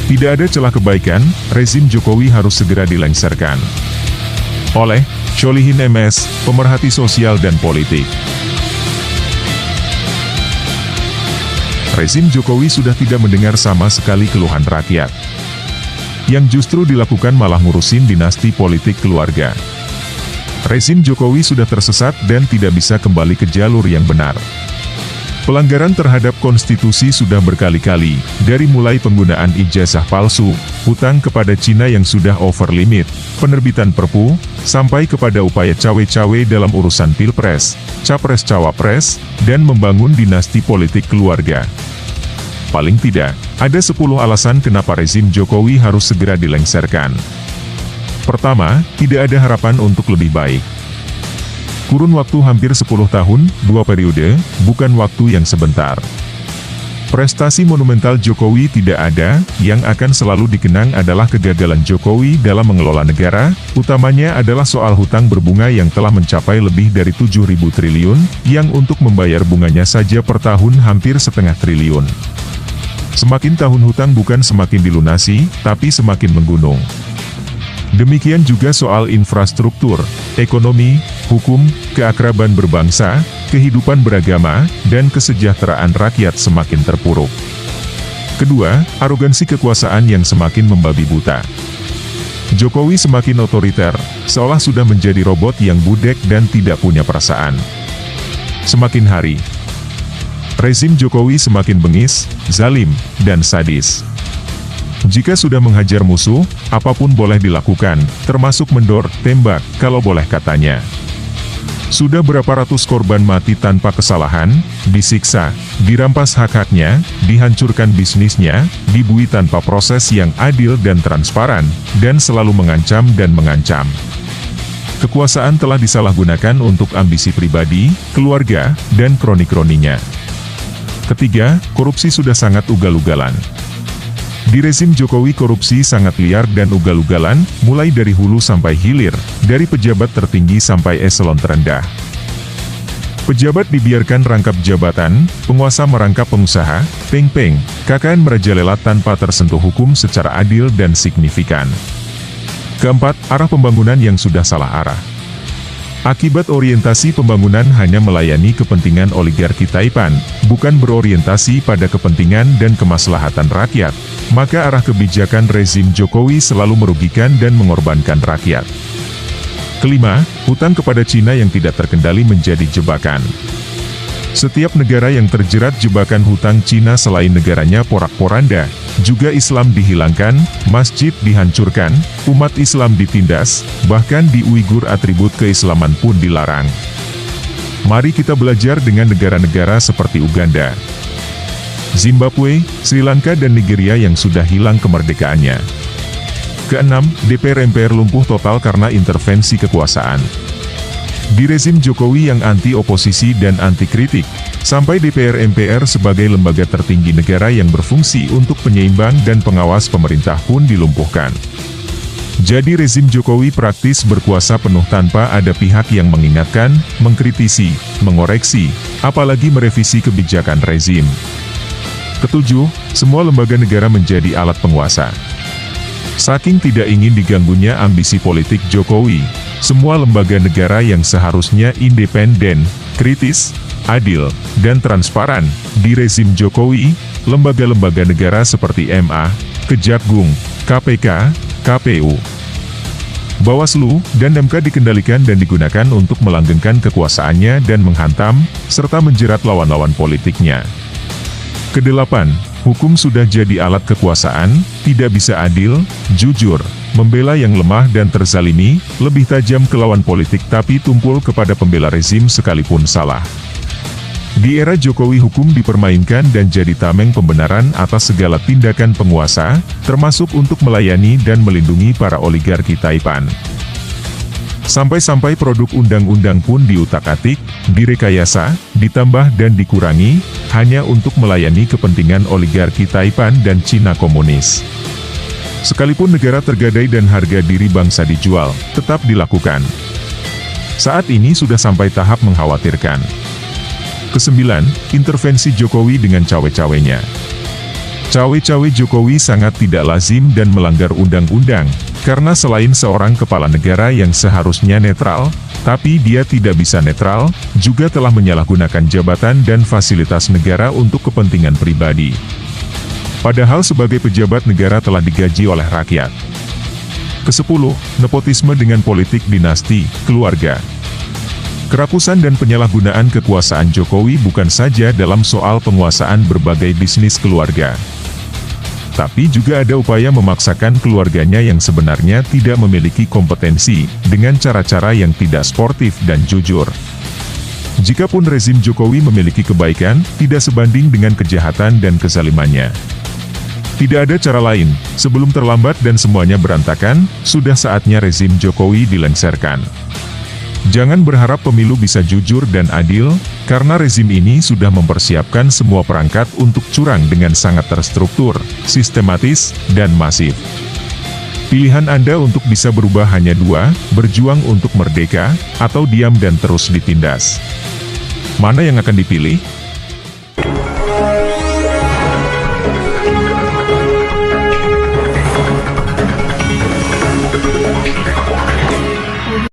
Tidak ada celah kebaikan, rezim Jokowi harus segera dilengsarkan. Oleh Sholihin MS, pemerhati sosial dan politik. Rezim Jokowi sudah tidak mendengar sama sekali keluhan rakyat. Yang justru dilakukan malah ngurusin dinasti politik keluarga. Rezim Jokowi sudah tersesat dan tidak bisa kembali ke jalur yang benar. Pelanggaran terhadap konstitusi sudah berkali-kali, dari mulai penggunaan ijazah palsu, hutang kepada Cina yang sudah over limit, penerbitan Perpu, sampai kepada upaya cawe-cawe dalam urusan pilpres, capres-cawapres, dan membangun dinasti politik keluarga. Paling tidak, ada 10 alasan kenapa rezim Jokowi harus segera dilengsarkan. Pertama, tidak ada harapan untuk lebih baik. Kurun waktu hampir 10 tahun, 2 periode, bukan waktu yang sebentar. Prestasi monumental Jokowi tidak ada, yang akan selalu dikenang adalah kegagalan Jokowi dalam mengelola negara, utamanya adalah soal hutang berbunga yang telah mencapai lebih dari 7.000 triliun, yang untuk membayar bunganya saja per tahun hampir setengah triliun. Semakin tahun hutang bukan semakin dilunasi, tapi semakin menggunung. Demikian juga soal infrastruktur, ekonomi, hukum, keakraban berbangsa, kehidupan beragama, dan kesejahteraan rakyat semakin terpuruk. Kedua, arogansi kekuasaan yang semakin membabi buta. Jokowi semakin otoriter, seolah sudah menjadi robot yang budek dan tidak punya perasaan. Semakin hari, rezim Jokowi semakin bengis, zalim, dan sadis. Jika sudah menghajar musuh, apapun boleh dilakukan, termasuk mendor, tembak, kalau boleh katanya. Sudah berapa ratus korban mati tanpa kesalahan, disiksa, dirampas hak-haknya, dihancurkan bisnisnya, dibui tanpa proses yang adil dan transparan, dan selalu mengancam dan mengancam. Kekuasaan telah disalahgunakan untuk ambisi pribadi, keluarga, dan kroni-kroninya. Ketiga, korupsi sudah sangat ugal-ugalan. Di rezim Jokowi korupsi sangat liar dan ugal-ugalan, mulai dari hulu sampai hilir, dari pejabat tertinggi sampai eselon terendah. Pejabat dibiarkan rangkap jabatan, penguasa merangkap pengusaha, peng-peng, KKN merajalela tanpa tersentuh hukum secara adil dan signifikan. Keempat, arah pembangunan yang sudah salah arah. Akibat orientasi pembangunan hanya melayani kepentingan oligarki Taipan, bukan berorientasi pada kepentingan dan kemaslahatan rakyat, maka arah kebijakan rezim Jokowi selalu merugikan dan mengorbankan rakyat. Kelima, hutang kepada Cina yang tidak terkendali menjadi jebakan. Setiap negara yang terjerat jebakan hutang Cina selain negaranya porak-poranda, juga Islam dihilangkan, masjid dihancurkan, umat Islam ditindas, bahkan di Uighur atribut keislaman pun dilarang. Mari kita belajar dengan negara-negara seperti Uganda, Zimbabwe, Sri Lanka dan Nigeria yang sudah hilang kemerdekaannya. Keenam, DPR MPR lumpuh total karena intervensi kekuasaan. Di rezim Jokowi yang anti-oposisi dan anti-kritik, sampai DPR MPR sebagai lembaga tertinggi negara yang berfungsi untuk penyeimbang dan pengawas pemerintah pun dilumpuhkan. Jadi rezim Jokowi praktis berkuasa penuh tanpa ada pihak yang mengingatkan, mengkritisi, mengoreksi, apalagi merevisi kebijakan rezim. Ketujuh, semua lembaga negara menjadi alat penguasa. Saking tidak ingin diganggunya ambisi politik Jokowi, semua lembaga negara yang seharusnya independen, kritis, adil, dan transparan, di rezim Jokowi, lembaga-lembaga negara seperti MA, Kejagung, KPK, KPU, Bawaslu, dan MK dikendalikan dan digunakan untuk melanggengkan kekuasaannya dan menghantam, serta menjerat lawan-lawan politiknya. Kedelapan, hukum sudah jadi alat kekuasaan, tidak bisa adil, jujur, membela yang lemah dan terzalimi, lebih tajam ke lawan politik tapi tumpul kepada pembela rezim sekalipun salah. Di era Jokowi hukum dipermainkan dan jadi tameng pembenaran atas segala tindakan penguasa, termasuk untuk melayani dan melindungi para oligarki Taipan. Sampai-sampai produk undang-undang pun diutak-atik, direkayasa, ditambah dan dikurangi, hanya untuk melayani kepentingan oligarki Taipan dan Cina komunis. Sekalipun negara tergadai dan harga diri bangsa dijual, tetap dilakukan. Saat ini sudah sampai tahap mengkhawatirkan. Kesembilan, intervensi Jokowi dengan cawe-cawenya. Cawe-cawe Jokowi sangat tidak lazim dan melanggar undang-undang, karena selain seorang kepala negara yang seharusnya netral, tapi dia tidak bisa netral, juga telah menyalahgunakan jabatan dan fasilitas negara untuk kepentingan pribadi. Padahal sebagai pejabat negara telah digaji oleh rakyat. Ke-10, nepotisme dengan politik dinasti, keluarga. Kerakusan dan penyalahgunaan kekuasaan Jokowi bukan saja dalam soal penguasaan berbagai bisnis keluarga, tapi juga ada upaya memaksakan keluarganya yang sebenarnya tidak memiliki kompetensi, dengan cara-cara yang tidak sportif dan jujur. Jikapun rezim Jokowi memiliki kebaikan, tidak sebanding dengan kejahatan dan kezalimannya. Tidak ada cara lain, sebelum terlambat dan semuanya berantakan, sudah saatnya rezim Jokowi dilengsarkan. Jangan berharap pemilu bisa jujur dan adil, karena rezim ini sudah mempersiapkan semua perangkat untuk curang dengan sangat terstruktur, sistematis, dan masif. Pilihan Anda untuk bisa berubah hanya dua, berjuang untuk merdeka, atau diam dan terus ditindas. Mana yang akan dipilih?